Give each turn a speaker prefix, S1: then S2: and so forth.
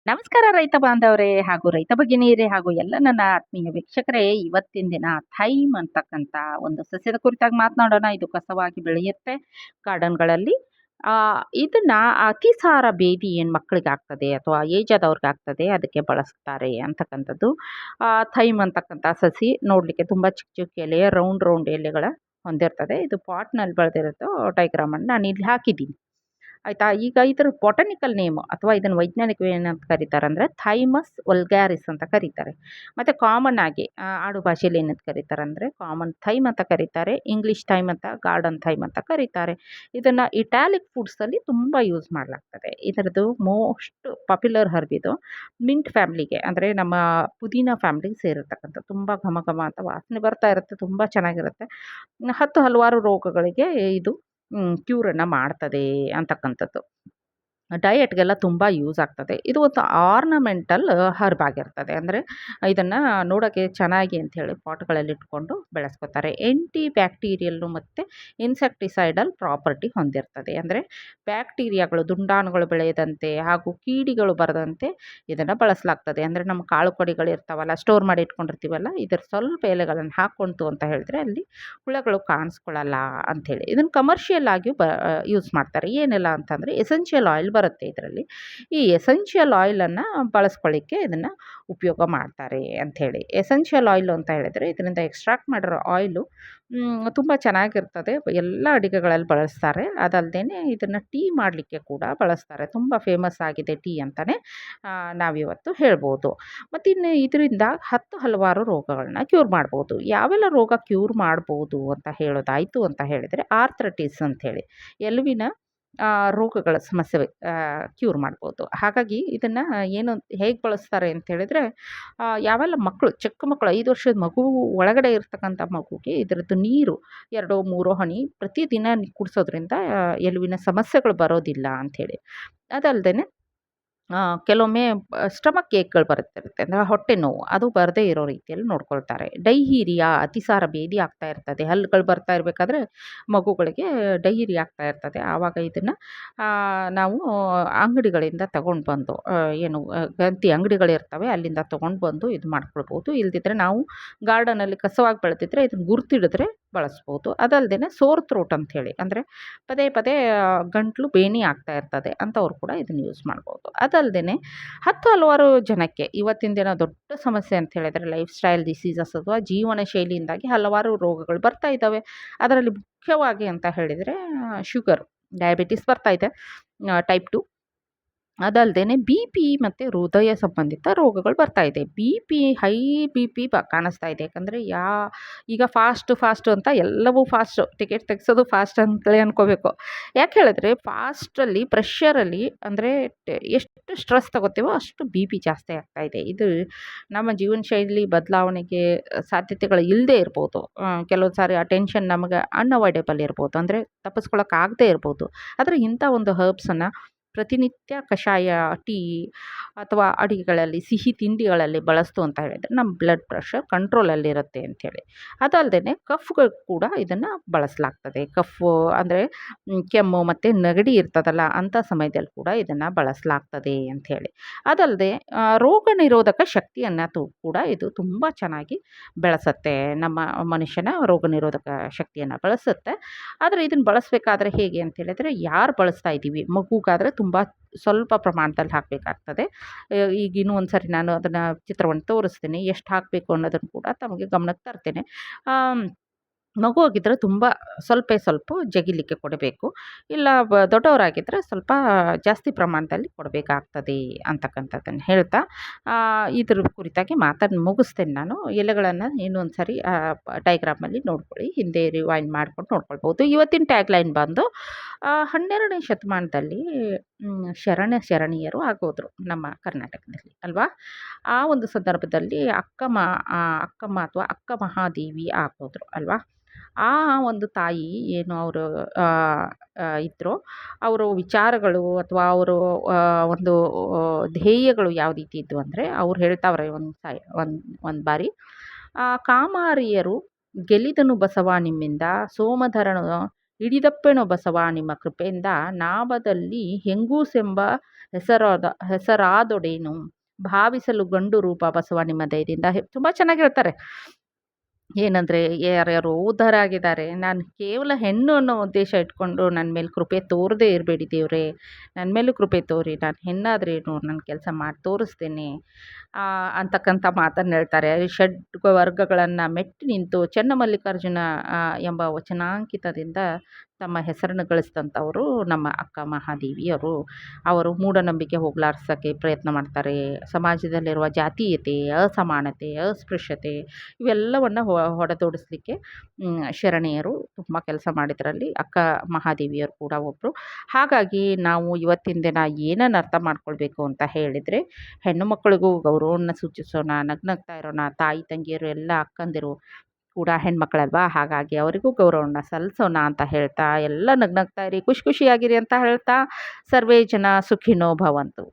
S1: ನಮಸ್ಕಾರ ರೈತ ಬಾಂಧವರೇ ಹಾಗೂ ರೈತ ಭಗಿನಿಯರೇ ಹಾಗೂ ಎಲ್ಲ ನನ್ನ ಆತ್ಮೀಯ ವೀಕ್ಷಕರೇ, ಇವತ್ತಿನ ದಿನ ಥೈಮ್ ಅಂತಕ್ಕಂಥ ಒಂದು ಸಸ್ಯದ ಕುರಿತಾಗಿ ಮಾತನಾಡೋಣ. ಇದು ಕಸವಾಗಿ ಬೆಳೆಯುತ್ತೆ ಗಾರ್ಡನ್ಗಳಲ್ಲಿ. ಇದನ್ನ ಅತಿಸಾರ ಬೇದಿ ಏನು ಮಕ್ಕಳಿಗೆ ಆಗ್ತದೆ ಅಥವಾ ಏಜ್ ಆದವ್ರಿಗೆ ಆಗ್ತದೆ, ಅದಕ್ಕೆ ಬಳಸ್ತಾರೆ ಅಂತಕ್ಕಂಥದ್ದು. ಥೈಮ್ ಅಂತಕ್ಕಂಥ ಸಸಿ ನೋಡಲಿಕ್ಕೆ ತುಂಬ ಚಿಕ್ಕ ಚಿಕ್ಕ ಎಲೆ, ರೌಂಡ್ ರೌಂಡ್ ಎಲೆಗಳ ಹೊಂದಿರ್ತದೆ. ಇದು ಪಾಟ್ನಲ್ಲಿ ಬೆಳೆದಿರುತ್ತೋ ಡೈಗ್ರಾಮನ್ನು ನಾನು ಇಲ್ಲಿ ಹಾಕಿದ್ದೀನಿ. ಆಯ್ತಾ? ಈಗ ಇದ್ರ ಬೊಟಾನಿಕಲ್ ನೇಮ್ ಅಥವಾ ಇದನ್ನು ವೈಜ್ಞಾನಿಕ ಏನಂತ ಕರೀತಾರೆ ಅಂದರೆ ಥೈಮಸ್ ವಲ್ಗ್ಯಾರಿಸ್ ಅಂತ ಕರೀತಾರೆ. ಮತ್ತು ಕಾಮನ್ ಆಗಿ ಆಡು ಭಾಷೆಯಲ್ಲಿ ಏನಂತ ಕರೀತಾರೆ ಅಂದರೆ ಕಾಮನ್ ಥೈಮ್ ಅಂತ ಕರೀತಾರೆ. ಇಂಗ್ಲೀಷ್ ಥೈಮ್ ಅಂತ, ಗಾರ್ಡನ್ ಥೈಮ್ ಅಂತ ಕರೀತಾರೆ. ಇದನ್ನು ಇಟಾಲಿಕ್ ಫುಡ್ಸಲ್ಲಿ ತುಂಬ ಯೂಸ್ ಮಾಡಲಾಗ್ತದೆ. ಇದರದ್ದು ಮೋಸ್ಟ್ ಪಾಪ್ಯುಲರ್ ಹರ್ಬ್ ಇದು. ಮಿಂಟ್ ಫ್ಯಾಮ್ಲಿಗೆ ಅಂದರೆ ನಮ್ಮ ಪುದೀನ ಫ್ಯಾಮ್ಲಿಗೆ ಸೇರಿರ್ತಕ್ಕಂಥ ತುಂಬ ಘಮ ಘಮ ಅಂತ ವಾಸನೆ ಬರ್ತಾ ಇರುತ್ತೆ. ತುಂಬ ಚೆನ್ನಾಗಿರುತ್ತೆ. ಹಲವಾರು ರೋಗಗಳಿಗೆ ಇದು ಕ್ಯೂರನ್ನು ಮಾಡ್ತದೆ ಅಂತಕ್ಕಂಥದ್ದು. ಡಯಟ್‌ಗೆಲ್ಲ ತುಂಬ ಯೂಸ್ ಆಗ್ತದೆ. ಇದು ಒಂದು ಆರ್ನಮೆಂಟಲ್ ಹರ್ಬ್ ಆಗಿರ್ತದೆ. ಅಂದರೆ ಇದನ್ನು ನೋಡೋಕ್ಕೆ ಚೆನ್ನಾಗಿ ಅಂಥೇಳಿ ಪಾಟ್‌ಗಳಲ್ಲಿ ಇಟ್ಕೊಂಡು ಬೆಳೆಸ್ಕೊತಾರೆ. ಆಂಟಿ ಬ್ಯಾಕ್ಟೀರಿಯಲ್ಲು ಮತ್ತು ಇನ್ಸೆಕ್ಟಿಸೈಡಲ್ ಪ್ರಾಪರ್ಟಿ ಹೊಂದಿರ್ತದೆ. ಅಂದರೆ ಬ್ಯಾಕ್ಟೀರಿಯಾಗಳು, ದುಂಡಾಣುಗಳು ಬೆಳೆಯದಂತೆ ಹಾಗೂ ಕೀಡಿಗಳು ಬರದಂತೆ ಇದನ್ನು ಬಳಸಲಾಗ್ತದೆ. ಅಂದರೆ ನಮ್ಮ ಕಾಳು ಕಡಿಗಳು ಇರ್ತಾವಲ್ಲ, ಸ್ಟೋರ್ ಮಾಡಿ ಇಟ್ಕೊಂಡಿರ್ತೀವಲ್ಲ, ಇದರ ಸ್ವಲ್ಪ ಎಲೆಗಳನ್ನು ಹಾಕ್ಕೊಂತು ಅಂತ ಹೇಳಿದ್ರೆ ಅಲ್ಲಿ ಹುಳಗಳು ಕಾಣಿಸ್ಕೊಳ್ಳಲ್ಲ ಅಂಥೇಳಿ. ಇದನ್ನು ಕಮರ್ಷಿಯಲ್ ಆಗಿಯೂ ಯೂಸ್ ಮಾಡ್ತಾರೆ. ಏನೆಲ್ಲ ಅಂತಂದರೆ ಎಸೆನ್ಷಿಯಲ್ ಆಯಿಲ್ ಬರುತ್ತೆ ಇದರಲ್ಲಿ. ಈ ಎಸೆನ್ಷಿಯಲ್ ಆಯಿಲನ್ನು ಬಳಸ್ಕೊಳ್ಳಿಕ್ಕೆ ಇದನ್ನು ಉಪಯೋಗ ಮಾಡ್ತಾರೆ ಅಂಥೇಳಿ. ಎಸೆನ್ಷಿಯಲ್ ಆಯಿಲು ಅಂತ ಹೇಳಿದರೆ ಇದರಿಂದ ಎಕ್ಸ್ಟ್ರಾಕ್ಟ್ ಮಾಡಿರೋ ಆಯಿಲು ತುಂಬ ಚೆನ್ನಾಗಿರ್ತದೆ. ಎಲ್ಲ ಅಡುಗೆಗಳಲ್ಲಿ ಬಳಸ್ತಾರೆ. ಅದಲ್ಲದೆ ಇದನ್ನು ಟೀ ಮಾಡಲಿಕ್ಕೆ ಕೂಡ ಬಳಸ್ತಾರೆ. ತುಂಬ ಫೇಮಸ್ ಆಗಿದೆ ಟೀ ಅಂತಲೇ ನಾವಿವತ್ತು ಹೇಳ್ಬೋದು. ಮತ್ತು ಇನ್ನು ಇದರಿಂದ ಹಲವಾರು ರೋಗಗಳನ್ನ ಕ್ಯೂರ್ ಮಾಡ್ಬೋದು. ಯಾವೆಲ್ಲ ರೋಗ ಕ್ಯೂರ್ ಮಾಡ್ಬೋದು ಅಂತ ಹೇಳೋದಾಯಿತು ಅಂತ ಹೇಳಿದರೆ ಆರ್ಥ್ರೈಟಿಸ್ ಅಂಥೇಳಿ ಎಲುವಿನ ರೋಗಗಳ ಸಮಸ್ಯೆ ಕ್ಯೂರ್ ಮಾಡ್ಬೋದು. ಹಾಗಾಗಿ ಇದನ್ನು ಏನು ಹೇಗೆ ಬಳಸ್ತಾರೆ ಅಂತ ಹೇಳಿದರೆ, ಯಾವೆಲ್ಲ ಮಕ್ಕಳು, ಚಿಕ್ಕ ಮಕ್ಕಳು 5 ವರ್ಷದ ಮಗು ಒಳಗಡೆ ಇರ್ತಕ್ಕಂಥ ಮಗುಗೆ ಇದರದ್ದು ನೀರು 2 3 ಹನಿ ಪ್ರತಿದಿನ ಕುಡಿಸೋದ್ರಿಂದ ಎಲುವಿನ ಸಮಸ್ಯೆಗಳು ಬರೋದಿಲ್ಲ ಅಂಥೇಳಿ. ಅದಲ್ಲದೆ ಕೆಲವೊಮ್ಮೆ ಸ್ಟಮಕ್ ಏಕ್‌ಗಳು ಬರುತ್ತಿರುತ್ತೆ. ಅಂದರೆ ಹೊಟ್ಟೆ ನೋವು ಅದು ಬರದೇ ಇರೋ ರೀತಿಯಲ್ಲಿ ನೋಡ್ಕೊಳ್ತಾರೆ. ಡೈಹೀರಿಯಾ, ಅತಿಸಾರ ಬೇದಿ ಆಗ್ತಾ ಇರ್ತದೆ. ಹಲ್ಲುಗಳು ಬರ್ತಾ ಇರಬೇಕಾದ್ರೆ ಮಗುಗಳಿಗೆ ಡೈಹೀರಿಯಾ ಆಗ್ತಾ ಇರ್ತದೆ. ಆವಾಗ ಇದನ್ನು ನಾವು ಅಂಗಡಿಗಳಿಂದ ತಗೊಂಡು ಬಂದು ಏನು ಗಂತಿ ಅಂಗಡಿಗಳಿರ್ತವೆ ಅಲ್ಲಿಂದ ತೊಗೊಂಡು ಬಂದು ಇದು ಮಾಡ್ಕೊಳ್ಬೋದು. ಇಲ್ದಿದ್ರೆ ನಾವು ಗಾರ್ಡನಲ್ಲಿ ಕಸವಾಗಿ ಬೆಳೆದಿದ್ರೆ ಇದನ್ನು ಗುರ್ತಿಡಿದ್ರೆ ಬಳಸ್ಬೋದು. ಅದಲ್ಲದೆ ಸೋರ್ ಥ್ರೋಟ್ ಅಂಥೇಳಿ, ಅಂದರೆ ಪದೇ ಪದೇ ಗಂಟಲು ಬೇನೆ ಆಗ್ತಾ ಇರ್ತದೆ ಅಂಥವ್ರು ಕೂಡ ಇದನ್ನು ಯೂಸ್ ಮಾಡ್ಬೋದು. ಅದಲ್ಲದೆ ಹಲವಾರು ಜನಕ್ಕೆ ಇವತ್ತಿನ ದಿನ ದೊಡ್ಡ ಸಮಸ್ಯೆ ಅಂತ ಹೇಳಿದರೆ ಲೈಫ್ ಸ್ಟೈಲ್ ಡಿಸೀಸಸ್ ಅಥವಾ ಜೀವನ ಶೈಲಿಯಿಂದಾಗಿ ಹಲವಾರು ರೋಗಗಳು ಬರ್ತಾ ಇದ್ದಾವೆ. ಅದರಲ್ಲಿ ಮುಖ್ಯವಾಗಿ ಅಂತ ಹೇಳಿದರೆ ಶುಗರ್, ಡಯಾಬಿಟಿಸ್ ಬರ್ತಾ ಇದೆ, ಟೈಪ್ 2. ಅದಲ್ಲದೆ ಬಿ-ಪಿ ಮತ್ತು ಹೃದಯ ಸಂಬಂಧಿತ ರೋಗಗಳು ಬರ್ತಾ ಇದೆ. ಹೈ ಬಿ-ಪಿ ಕಾಣಿಸ್ತಾ ಇದೆ. ಯಾಕಂದರೆ ಈಗ ಫಾಸ್ಟು ಅಂತ ಎಲ್ಲವೂ ಫಾಸ್ಟು, ಟಿಕೆಟ್ ತೆಗೆಸೋದು ಫಾಸ್ಟ್ ಅಂತಲೇ ಅಂದ್ಕೋಬೇಕು. ಯಾಕೆ ಹೇಳಿದ್ರೆ ಫಾಸ್ಟಲ್ಲಿ, ಪ್ರೆಷರಲ್ಲಿ ಅಂದರೆ ಎಷ್ಟು ಸ್ಟ್ರೆಸ್ ತಗೋತೀವೋ ಅಷ್ಟು ಬಿ-ಪಿ ಜಾಸ್ತಿ ಆಗ್ತಾ ಇದೆ. ಇದು ನಮ್ಮ ಜೀವನ ಶೈಲಿ ಬದಲಾವಣೆಗೆ ಸಾಧ್ಯತೆಗಳು ಇಲ್ಲದೇ ಇರ್ಬೋದು. ಕೆಲವೊಂದು ಸಾರಿ ಆ ಟೆನ್ಷನ್ ನಮಗೆ ಅನ್ಅವಾಯ್ಡೇಬಲ್ ಇರ್ಬೋದು, ಅಂದರೆ ತಪ್ಪಿಸ್ಕೊಳ್ಳೋಕ್ಕಾಗದೇ ಇರ್ಬೋದು. ಆದರೆ ಇಂಥ ಒಂದು ಹರ್ಬ್ಸನ್ನು ಪ್ರತಿನಿತ್ಯ ಕಷಾಯ, ಟೀ ಅಥವಾ ಅಡುಗೆಗಳಲ್ಲಿ, ಸಿಹಿ ತಿಂಡಿಗಳಲ್ಲಿ ಬಳಸ್ತು ಅಂತ ಹೇಳಿದರೆ ನಮ್ಮ ಬ್ಲಡ್ ಪ್ರೆಷರ್ ಕಂಟ್ರೋಲಲ್ಲಿರುತ್ತೆ ಅಂಥೇಳಿ. ಅದಲ್ಲದೆ ಕಫ್‌ಗಳು ಕೂಡ ಇದನ್ನು ಬಳಸಲಾಗ್ತದೆ. ಕಫು ಅಂದರೆ ಕೆಮ್ಮು ಮತ್ತು ನೆಗಡಿ ಇರ್ತದಲ್ಲ, ಅಂಥ ಸಮಯದಲ್ಲಿ ಕೂಡ ಇದನ್ನು ಬಳಸಲಾಗ್ತದೆ ಅಂಥೇಳಿ. ಅದಲ್ಲದೆ ರೋಗ ನಿರೋಧಕ ಶಕ್ತಿಯನ್ನು ಕೂಡ ಇದು ತುಂಬ ಚೆನ್ನಾಗಿ ಬೆಳೆಸತ್ತೆ. ನಮ್ಮ ಮನುಷ್ಯನ ರೋಗ ನಿರೋಧಕ ಶಕ್ತಿಯನ್ನು ಬೆಳೆಸುತ್ತೆ. ಆದರೆ ಇದನ್ನು ಬಳಸಬೇಕಾದ್ರೆ ಹೇಗೆ ಅಂತ ಹೇಳಿದರೆ, ಯಾರು ಬಳಸ್ತಾ ಇದ್ದೀವಿ, ಮಗುಗಾದರೆ ತುಂಬ ಸ್ವಲ್ಪ ಪ್ರಮಾಣದಲ್ಲಿ ಹಾಕಬೇಕಾಗ್ತದೆ. ಈಗ ಇನ್ನೂ ಒಂದು ಸರಿ ನಾನು ಅದನ್ನು ಚಿತ್ರವನ್ನು ತೋರಿಸ್ತೀನಿ. ಎಷ್ಟು ಹಾಕಬೇಕು ಅನ್ನೋದನ್ನು ಕೂಡ ತಮಗೆ ಗಮನಕ್ಕೆ ತರ್ತೇನೆ. ಮಗು ಆಗಿದ್ದರೆ ತುಂಬ ಸ್ವಲ್ಪ ಜಗಿಲಿಕ್ಕೆ ಕೊಡಬೇಕು. ಇಲ್ಲ ದೊಡ್ಡವರಾಗಿದ್ದರೆ ಸ್ವಲ್ಪ ಜಾಸ್ತಿ ಪ್ರಮಾಣದಲ್ಲಿ ಕೊಡಬೇಕಾಗ್ತದೆ ಅಂತಕ್ಕಂಥದ್ದನ್ನು ಹೇಳ್ತಾ ಇದ್ರ ಕುರಿತಾಗಿ ಮಾತನ್ನು ಮುಗಿಸ್ತೇನೆ ನಾನು. ಎಲೆಗಳನ್ನು ಇನ್ನೊಂದು ಸರಿ ಡೈಗ್ರಾಮಲ್ಲಿ ನೋಡ್ಕೊಳ್ಳಿ, ಹಿಂದೆ ರಿವೈಂಡ್ ಮಾಡ್ಕೊಂಡು ನೋಡ್ಕೊಳ್ಬೋದು. ಇವತ್ತಿನ ಟ್ಯಾಗ್ಲೈನ್ ಬಂದು 12ನೇ ಶತಮಾನದಲ್ಲಿ ಶರಣೀಯರು ಆಗೋದ್ರು ನಮ್ಮ ಕರ್ನಾಟಕದಲ್ಲಿ ಅಲ್ವಾ. ಆ ಒಂದು ಸಂದರ್ಭದಲ್ಲಿ ಅಕ್ಕಮ್ಮ ಅಥವಾ ಅಕ್ಕ ಮಹಾದೇವಿ ಆಗೋದ್ರು ಅಲ್ವಾ. ಆ ಒಂದು ತಾಯಿ ಏನು ಅವರು ಇದ್ರೋ, ಅವರು ವಿಚಾರಗಳು ಅಥವಾ ಅವರು ಒಂದು ಧ್ಯೇಯಗಳು ಯಾವ ರೀತಿ ಇದ್ವು ಅಂದರೆ, ಅವ್ರು ಹೇಳ್ತಾವ್ರೆ ಒಂದು ಬಾರಿ, ಕಾಮಾರಿಯರು ಗೆಲಿದನು ಬಸವ ನಿಮ್ಮಿಂದ, ಸೋಮಧರನು ಹಿಡಿದಪ್ಪೆನೋ ಬಸವ ನಿಮ್ಮ ಕೃಪೆಯಿಂದ, ನಾವದಲ್ಲಿ ಹೆಂಗೂಸೆಂಬ ಹೆಸರಾದೊಡೇನು ಭಾವಿಸಲು ಗಂಡು ರೂಪ ಬಸವ ನಿಮ್ಮ ದಯದಿಂದ ತುಂಬ ಚೆನ್ನಾಗಿ ಹೇಳ್ತಾರೆ. ಏನಂದರೆ ಯಾರ್ಯಾರೋ ಉದ್ಧಾರ ಆಗಿದ್ದಾರೆ. ನಾನು ಕೇವಲ ಹೆಣ್ಣು ಅನ್ನೋ ಉದ್ದೇಶ ಇಟ್ಕೊಂಡು ನನ್ನ ಮೇಲೆ ಕೃಪೆ ತೋರದೇ ಇರಬೇಡಿ ದೇವರೇ, ನನ್ನ ಮೇಲೂ ಕೃಪೆ ತೋರಿ. ನಾನು ಹೆಣ್ಣಾದ್ರೇನು ನಾನು ಕೆಲಸ ಮಾಡಿ ತೋರಿಸ್ತೇನೆ ಅಂತಕ್ಕಂಥ ಮಾತನ್ನು ಹೇಳ್ತಾರೆ. ವರ್ಗಗಳನ್ನು ಮೆಟ್ಟಿ ನಿಂತು ಚನ್ನಮಲ್ಲಿಕಾರ್ಜುನ ಎಂಬ ವಚನಾಂಕಿತದಿಂದ ತಮ್ಮ ಹೆಸರನ್ನು ಗಳಿಸಿದಂಥವರು ನಮ್ಮ ಅಕ್ಕ ಮಹಾದೇವಿಯರು. ಅವರು ಮೂಢನಂಬಿಕೆ ಹೋಗಲಾಡ್ಸೋಕ್ಕೆ ಪ್ರಯತ್ನ ಮಾಡ್ತಾರೆ. ಸಮಾಜದಲ್ಲಿರುವ ಜಾತೀಯತೆ, ಅಸಮಾನತೆ, ಅಸ್ಪೃಶ್ಯತೆ ಇವೆಲ್ಲವನ್ನು ಹೊಡೆದೋಡಿಸ್ಲಿಕ್ಕೆ ಶರಣೆಯರು ತುಂಬ ಕೆಲಸ ಮಾಡಿದ್ರಲ್ಲಿ ಅಕ್ಕ ಮಹಾದೇವಿಯರು ಕೂಡ ಒಬ್ಬರು. ಹಾಗಾಗಿ ನಾವು ಇವತ್ತಿನ ದಿನ ಏನನ್ನು ಅರ್ಥ ಮಾಡ್ಕೊಳ್ಬೇಕು ಅಂತ ಹೇಳಿದರೆ, ಹೆಣ್ಣು ಮಕ್ಕಳಿಗೂ ಗೌರವವನ್ನು ಸೂಚಿಸೋಣ, ನಗ್ನಗ್ತಾ ಇರೋಣ. ತಾಯಿ ತಂಗಿಯರು ಎಲ್ಲ ಅಕ್ಕಂದಿರು ಕೂಡ ಹೆಣ್ಮಕ್ಳಲ್ವಾ, ಹಾಗಾಗಿ ಅವರಿಗೂ ಗೌರವವನ್ನು ಸಲ್ಲಿಸೋಣ ಅಂತ ಹೇಳ್ತಾ, ಎಲ್ಲ ನಗ್ನಗ್ತಾ ಇರಿ, ಖುಷಿಯಾಗಿರಿ ಅಂತ ಹೇಳ್ತಾ, ಸರ್ವೇ ಜನ ಸುಖಿನೋ ಭವಂತು.